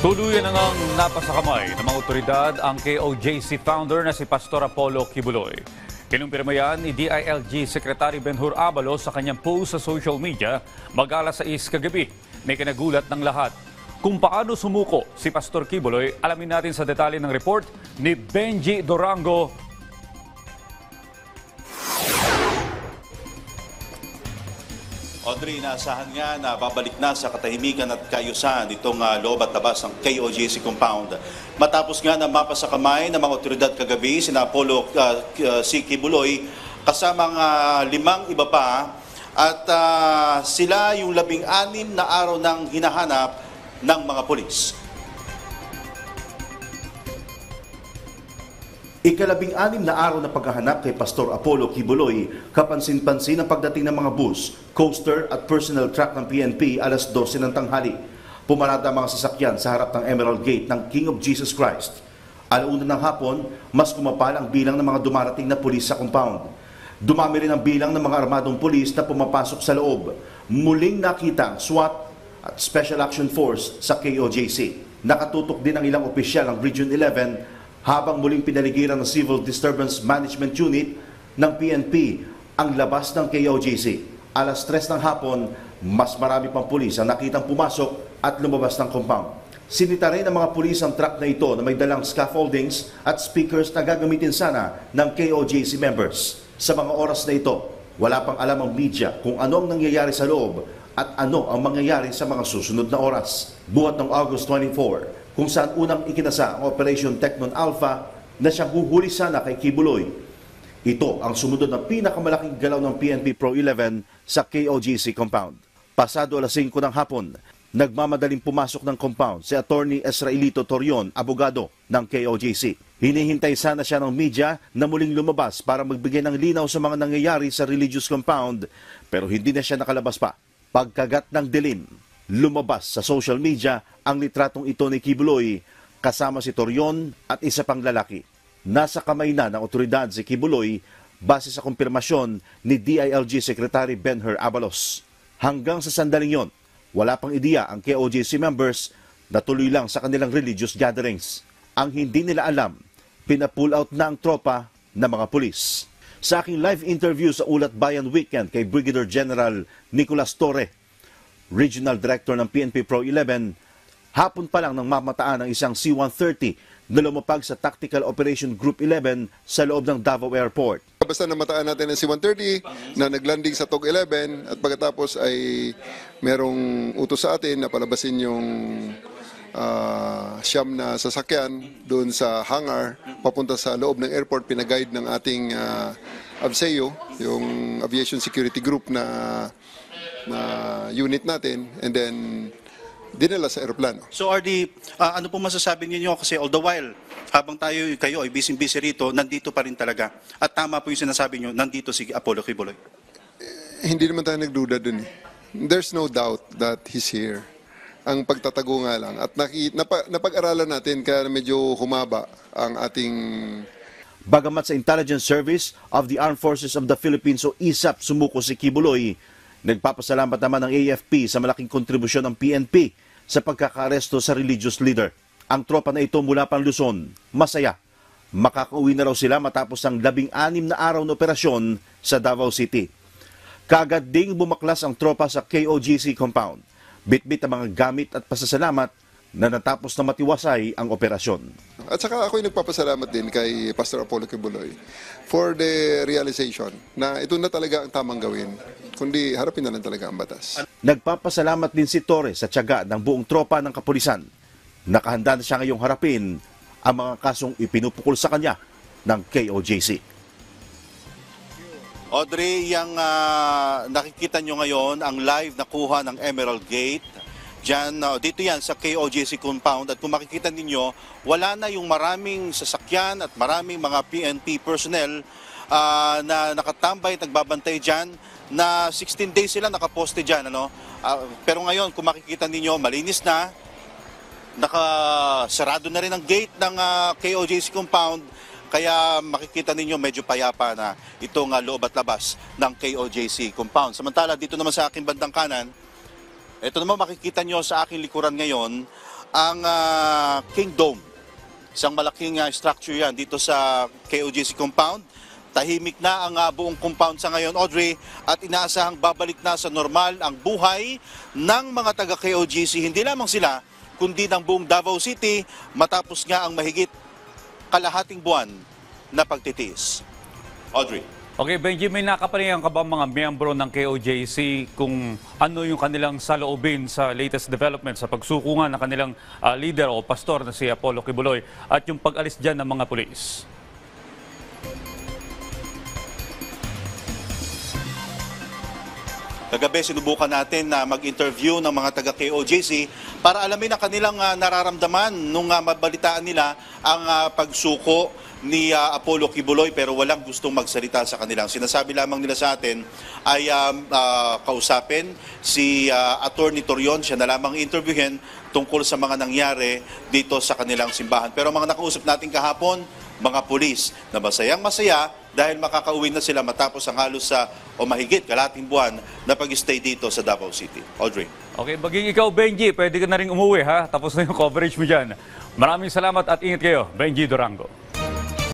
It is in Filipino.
Tuluyan na ngang napasakamay ng mga otoridad ang KOJC founder na si Pastor Apollo Kibuloy. Kinumpirma yan ni DILG Secretary Benhur Abalos sa kanyang post sa social media mag-alas 6 kagabi. May kinagulat ng lahat. Kung paano sumuko si Pastor Kibuloy, alamin natin sa detalye ng report ni Benji Dorango. Audrey, inaasahan nga na babalik na sa katahimikan at kaayusan itong loob at labas ng KOJC compound. Matapos nga na mapasakamay ng mga otoridad kagabi, sina Apollo C. Kibuloy, kasama ang 5 iba pa, at sila yung 16 na araw nang hinahanap ng mga pulis. Ika-16 na araw na paghahanap kay Pastor Apollo Kibuloy, kapansin-pansin ang pagdating ng mga bus, coaster at personal truck ng PNP alas 12 ng tanghali. Pumarada ang mga sasakyan sa harap ng Emerald Gate ng King of Jesus Christ. Alauna ng hapon, mas kumapal ang bilang ng mga dumarating na pulis sa compound. Dumami rin ang bilang ng mga armadong pulis na pumapasok sa loob. Muling nakita ang SWAT at Special Action Force sa KOJC. Nakatutok din ang ilang opisyal ng Region 11 habang muling pinaligiran ng Civil Disturbance Management Unit ng PNP ang labas ng KOJC. Alas 3 ng hapon, mas marami pang pulis ang nakitang pumasok at lumabas ng compound. Sinita rin ng mga pulis ang truck na ito na may dalang scaffoldings at speakers na gagamitin sana ng KOJC members. Sa mga oras na ito, wala pang alam ang media kung ano ang nangyayari sa loob at ano ang mangyayari sa mga susunod na oras. Buhat ng August 24, kung saan unang ikinasa ang Operation Teknon Alpha na siyang huhuli sana kay Kibuloy. Ito ang sumunod na pinakamalaking galaw ng PNP Pro 11 sa KOJC compound. Pasado alas 5 ng hapon, nagmamadaling pumasok ng compound si Attorney Esraelito Torion, abogado ng KOJC. Hinihintay sana siya ng media na muling lumabas para magbigay ng linaw sa mga nangyayari sa religious compound, pero hindi na siya nakalabas pa. Pagkagat ng dilim, lumabas sa social media ang litratong ito ni Kibuloy kasama si Torion at isa pang lalaki. Nasa kamay na ng otoridad si Kibuloy base sa kumpirmasyon ni DILG Secretary Benhur Abalos. Hanggang sa sandaling yon, wala pang ideya ang KOJC members na tuloy lang sa kanilang religious gatherings. Ang hindi nila alam, pina-pull out na ang tropa ng mga pulis. Sa aking live interview sa Ulat Bayan Weekend kay Brigadier General Nicolas Torre, Regional Director ng PNP Pro 11, hapon pa lang nang mamataan ng isang C-130 na lumapag sa Tactical Operation Group 11 sa loob ng Davao Airport. Basta namataan natin ng C-130 na naglanding sa TOG 11 at pagkatapos ay merong utos sa atin na palabasin yung siyam na sasakyan doon sa hangar papunta sa loob ng airport. Pinaguide ng ating ABSEO, yung Aviation Security Group na unit natin, and then dinala sa aeroplano. So RD, ano po masasabi niyo kasi all the while, habang kayo ay busy rito, nandito pa rin talaga. At tama po yung sinasabi niyo, nandito si Apollo Kibuloy. Hindi naman tayo nagduda dun eh. There's no doubt that he's here. Ang pagtatago nga lang. At napag-aralan natin kaya medyo humaba ang ating... Bagamat sa Intelligence Service of the Armed Forces of the Philippines o ISAP sumuko si Kibuloy, nagpapasalamat naman ng AFP sa malaking kontribusyon ng PNP sa pagkakaaresto sa religious leader. Ang tropa na ito mula pang Luzon, masaya. Makakauwi na raw sila matapos ang 16 na araw na operasyon sa Davao City. Kaagad ding bumaklas ang tropa sa KOJC compound. Bitbit ang mga gamit at pasasalamat na natapos na matiwasay ang operasyon. At saka ako'y nagpapasalamat din kay Pastor Apollo Kibuloy for the realization na ito na talaga ang tamang gawin, kundi harapin na lang talaga ang batas. Nagpapasalamat din si Torres sa tiyaga ng buong tropa ng kapulisan. Nakahanda na siya ngayong harapin ang mga kasong ipinupukol sa kanya ng KOJC. Audrey, yung nakikita nyo ngayon, ang live na kuha ng Emerald Gate, dyan, dito yan sa KOJC compound, at kung makikita ninyo, wala na yung maraming sasakyan at maraming mga PNP personnel na nakatambay at nagbabantay dyan, na 16 days sila nakaposte dyan. Pero ngayon, kung makikita ninyo, malinis na, nakasarado na rin ang gate ng KOJC compound, kaya makikita ninyo medyo payapa na itong loob at labas ng KOJC compound. Samantala, dito naman sa aking bandang kanan, ito naman makikita nyo sa aking likuran ngayon, ang Kingdom. Isang malaking structure yan dito sa KOJC compound. Tahimik na ang buong compound sa ngayon, Audrey, at inaasahang babalik na sa normal ang buhay ng mga taga KOJC. Hindi lamang sila, kundi ng buong Davao City matapos nga ang mahigit kalahating buwan na pagtitiis. Audrey. Okay, Benji, may nakapanayan ka ba mga miyembro ng KOJC kung ano yung kanilang saloobin sa latest development sa pagsukungan ng kanilang leader o pastor na si Apollo Kibuloy at yung pag-alis dyan ng mga pulis? Kagabi, sinubukan natin na mag-interview ng mga taga-KOJC para alamin ang kanilang nararamdaman nung mabalitaan nila ang pagsuko ni Apollo Kibuloy, pero walang gustong magsalita sa kanilang. Sinasabi lamang nila sa atin ay kausapin si Attorney Torion, siya na lamang interviewin tungkol sa mga nangyari dito sa kanilang simbahan. Pero mga nakausap natin kahapon, mga pulis na masayang-masaya dahil makakauwi na sila matapos ang halos sa o mahigit kalating buwan na pag-stay dito sa Davao City. Audrey. Okay, maging ikaw, Benji, pwede ka na rin umuwi ha. Tapos na yung coverage mo dyan. Maraming salamat at ingat kayo, Benji Durango.